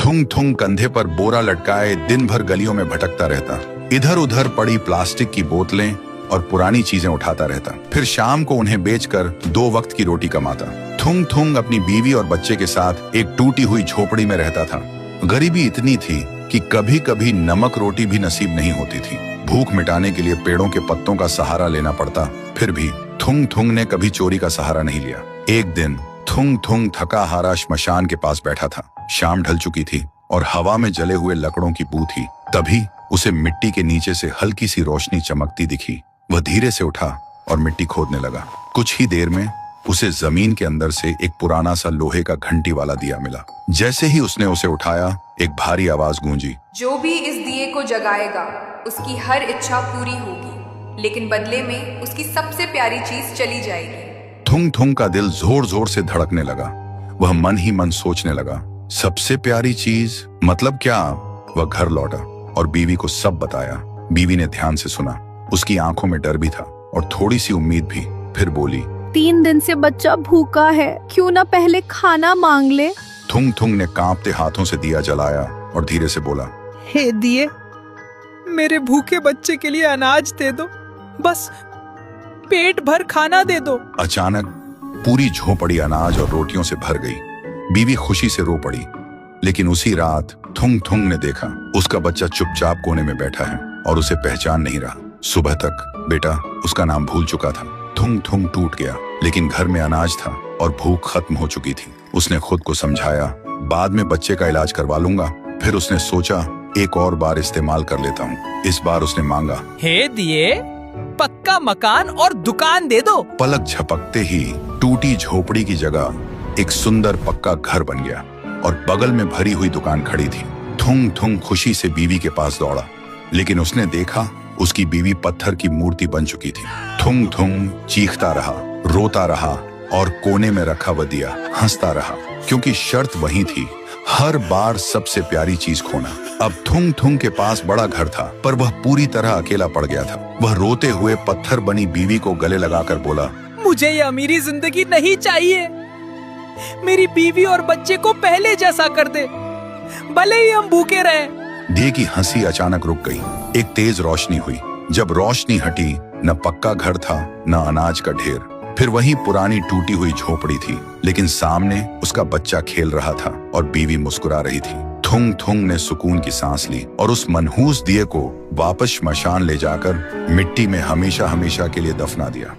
थुंग थुंग कंधे पर बोरा लटकाए दिन भर गलियों में भटकता रहता। इधर उधर पड़ी प्लास्टिक की बोतलें और पुरानी चीजें उठाता रहता। फिर शाम को उन्हें बेचकर 2 वक्त की रोटी कमाता। थुंग थुंग अपनी बीवी और बच्चे के साथ एक टूटी हुई झोपड़ी में रहता था। गरीबी इतनी थी कि कभी कभी नमक रोटी भी नसीब नहीं होती थी। भूख मिटाने के लिए पेड़ों के पत्तों का सहारा लेना पड़ता। फिर भी थुंग थुंग ने कभी चोरी का सहारा नहीं लिया। एक दिन थुंग थुंग थका हारा श्मशान के पास बैठा था। शाम ढल चुकी थी और हवा में जले हुए लकड़ों की बू थी। तभी उसे मिट्टी के नीचे से हल्की सी रोशनी चमकती दिखी। वह धीरे से उठा और मिट्टी खोदने लगा। कुछ ही देर में उसे जमीन के अंदर से एक पुराना सा लोहे का घंटी वाला दिया मिला। जैसे ही उसने उसे उठाया, एक भारी आवाज गूंजी, जो भी इस दिए को जगाएगा उसकी हर इच्छा पूरी होगी, लेकिन बदले में उसकी सबसे प्यारी चीज चली जाएगी। थुंग थुंग का दिल जोर जोर से धड़कने लगा। वह मन ही मन सोचने लगा, सबसे प्यारी चीज मतलब क्या? वह घर लौटा और बीवी को सब बताया। बीवी ने ध्यान से सुना। उसकी आंखों में डर भी था और थोड़ी सी उम्मीद भी। फिर बोली, 3 दिन से बच्चा भूखा है, क्यों ना पहले खाना मांग ले। थुंग थुंग ने कांपते हाथों से दिया जलाया और धीरे से बोला, हे दिए, मेरे भूखे बच्चे के लिए अनाज दे दो, बस पेट भर खाना दे दो। अचानक पूरी झोपड़ी अनाज और रोटियों से भर गई। बीवी खुशी से रो पड़ी। लेकिन उसी रात थुंग थुंग ने देखा उसका बच्चा चुपचाप कोने में बैठा है और उसे पहचान नहीं रहा। सुबह तक बेटा उसका नाम भूल चुका था। थुंग थुंग टूट गया, लेकिन घर में अनाज था और भूख खत्म हो चुकी थी। उसने खुद को समझाया, बाद में बच्चे का इलाज करवा लूंगा। फिर उसने सोचा, एक और बार इस्तेमाल कर लेता हूँ। इस बार उसने मांगा, हे दिए, पक्का मकान और दुकान दे दो। पलक झपकते ही टूटी झोपड़ी की जगह एक सुंदर पक्का घर बन गया और बगल में भरी हुई दुकान खड़ी थी। थुंग थुंग खुशी से बीवी के पास दौड़ा, लेकिन उसने देखा उसकी बीवी पत्थर की मूर्ति बन चुकी थी। थुंग थुंग चीखता रहा, रोता रहा और कोने में रखा वह दिया हंसता रहा, क्योंकि शर्त वही थी, हर बार सबसे प्यारी चीज खोना। अब थुंग थुंग के पास बड़ा घर था, पर वह पूरी तरह अकेला पड़ गया था। वह रोते हुए पत्थर बनी बीवी को गले लगाकर बोला, मुझे ये अमीरी जिंदगी नहीं चाहिए। मेरी बीवी और बच्चे को पहले जैसा कर दे, भले ही हम भूखे रहें। दिए की हंसी अचानक रुक गई। एक तेज रोशनी हुई। जब रोशनी हटी, न पक्का घर था न अनाज का ढेर। फिर वही पुरानी टूटी हुई झोपड़ी थी, लेकिन सामने उसका बच्चा खेल रहा था और बीवी मुस्कुरा रही थी। थुंग थुंग ने सुकून की सांस ली और उस मनहूस दिए को वापस श्मशान ले जाकर मिट्टी में हमेशा हमेशा के लिए दफना दिया।